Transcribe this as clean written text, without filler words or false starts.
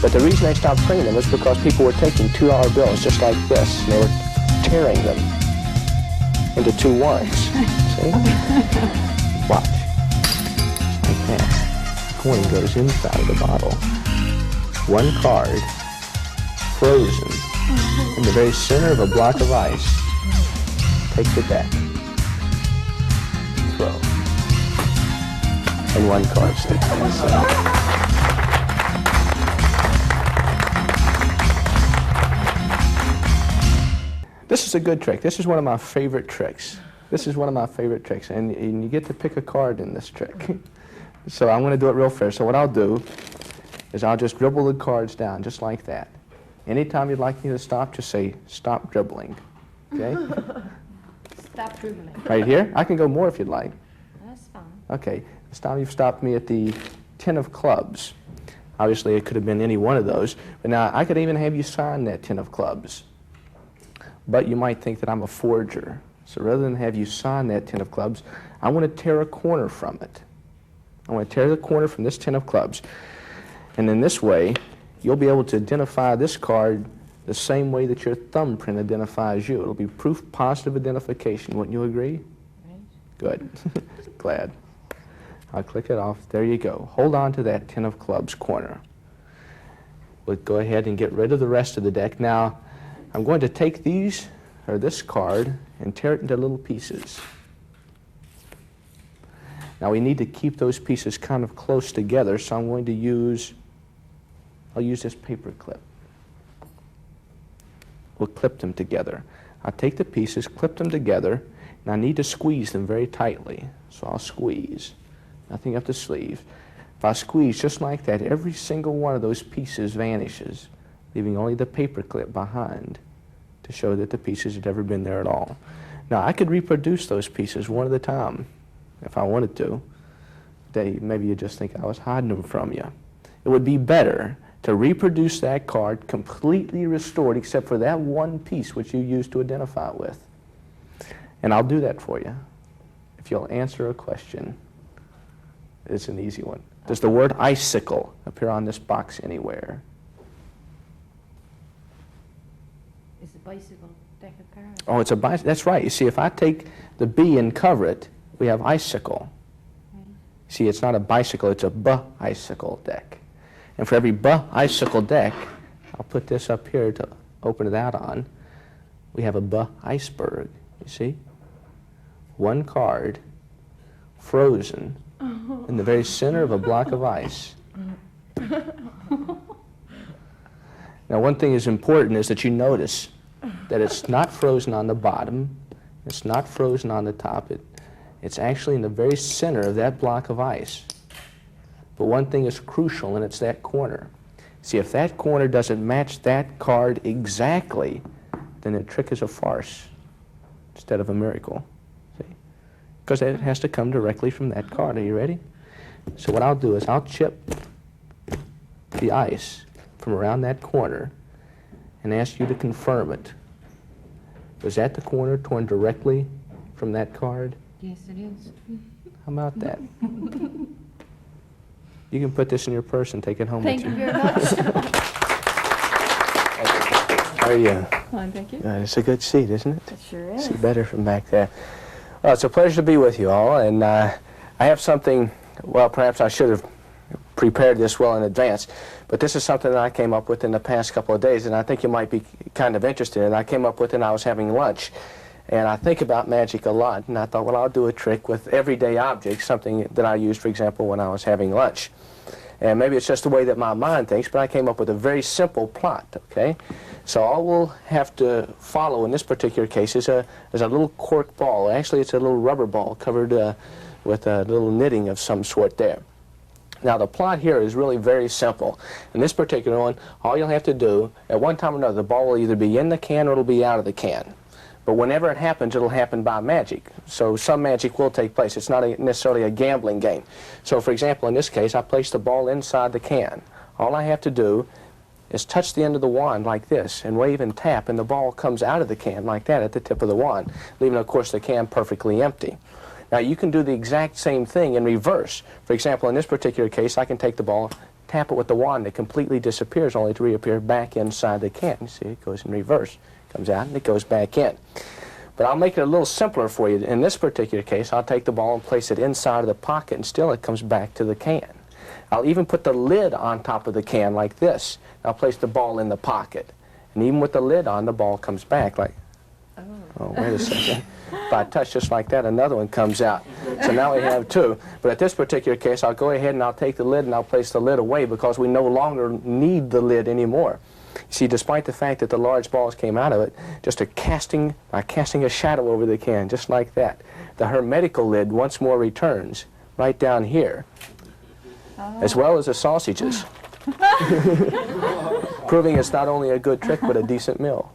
But the reason they stopped printing them was because people were taking $2 bills just like this, and they were tearing them into 2 ones. See? Watch. Like that. The coin goes inside of the bottle. 1 card, frozen, in the very center of a block of ice. Take the deck. Throw. And 1 card sticks inside. This is a good trick. This is one of my favorite tricks. This is one of my favorite tricks, and you get to pick a card in this trick. So I'm going to do it real fair. So what I'll do is I'll just dribble the cards down just like that. Anytime you'd like me to stop, just say, stop dribbling. Okay? Stop dribbling. Right here? I can go more if you'd like. That's fine. Okay. This time you've stopped me at the 10 of clubs. Obviously, it could have been any one of those. But now, I could even have you sign that 10 of clubs. But you might think that I'm a forger. So rather than have you sign that 10 of clubs, I want to tear a corner from it. I want to tear the corner from this 10 of clubs. And in this way, you'll be able to identify this card the same way that your thumbprint identifies you. It'll be proof positive identification. Wouldn't you agree? Right. Good. Glad. I'll click it off. There you go. Hold on to that 10 of clubs corner. We'll go ahead and get rid of the rest of the deck. Now, I'm going to take these, or this card, and tear it into little pieces. Now we need to keep those pieces kind of close together, so I'm going to use, I'll use this paper clip. We'll clip them together. I'll take the pieces, clip them together, and I need to squeeze them very tightly. So I'll squeeze, nothing up the sleeve. If I squeeze just like that, every single one of those pieces vanishes, leaving only the paper clip behind to show that the pieces had ever been there at all. Now I could reproduce those pieces one at a time if I wanted to. Maybe you just think I was hiding them from you. It would be better to reproduce that card completely restored except for that one piece which you used to identify it with. And I'll do that for you if you'll answer a question. It's an easy one. Does the word icicle appear on this box anywhere? It's a bicycle deck of cards. Oh, it's a bicycle. That's right. You see, if I take the B and cover it, we have icicle. Right. See, it's not a bicycle, it's a B-icicle deck. And for every B-icicle deck, I'll put this up here to open it out on, we have a B-iceberg, you see? 1 card, frozen, in the very center of a block of ice. Now, one thing is important is that you notice that it's not frozen on the bottom, it's not frozen on the top, it's actually in the very center of that block of ice. But one thing is crucial, and it's that corner. See, if that corner doesn't match that card exactly, then the trick is a farce instead of a miracle. See? Because it has to come directly from that card. Are you ready? So what I'll do is I'll chip the ice from around that corner and ask you to confirm it. Was that the corner torn directly from that card? Yes, it is. How about that? You can put this in your purse and take it home Thank with you you. very much. How are you? Fine, thank you. It's a good seat, isn't it? It sure is. See better from back there. Well, it's a pleasure to be with you all, and I have something, well, perhaps I should have prepared this well in advance, but this is something that I came up with in the past couple of days, and I think you might be kind of interested in. I came up with it and I was having lunch, and I think about magic a lot, and I thought, well, I'll do a trick with everyday objects, something that I used, for example, when I was having lunch. And maybe it's just the way that my mind thinks, but I came up with a very simple plot, okay? So all we'll have to follow in this particular case is a little cork ball. Actually, it's a little rubber ball covered with a little knitting of some sort there. Now, the plot here is really very simple. In this particular one, all you'll have to do, at one time or another, the ball will either be in the can or it'll be out of the can. But whenever it happens, it'll happen by magic. So some magic will take place. It's not necessarily a gambling game. So, for example, in this case, I place the ball inside the can. All I have to do is touch the end of the wand like this and wave and tap, and the ball comes out of the can like that at the tip of the wand, leaving, of course, the can perfectly empty. Now, you can do the exact same thing in reverse. For example, in this particular case, I can take the ball, tap it with the wand, it completely disappears, only to reappear back inside the can. You see, it goes in reverse. Comes out and it goes back in. But I'll make it a little simpler for you. In this particular case, I'll take the ball and place it inside of the pocket, and still it comes back to the can. I'll even put the lid on top of the can like this. I'll place the ball in the pocket. And even with the lid on, the ball comes back like, oh, wait a second. If I touch just like that, another one comes out. So now we have two. But at this particular case, I'll go ahead and I'll take the lid and I'll place the lid away because we no longer need the lid anymore. You see, despite the fact that the large balls came out of it, just by casting a shadow over the can, just like that, the hermetical lid once more returns right down here, as well as the sausages. Proving it's not only a good trick, but a decent meal.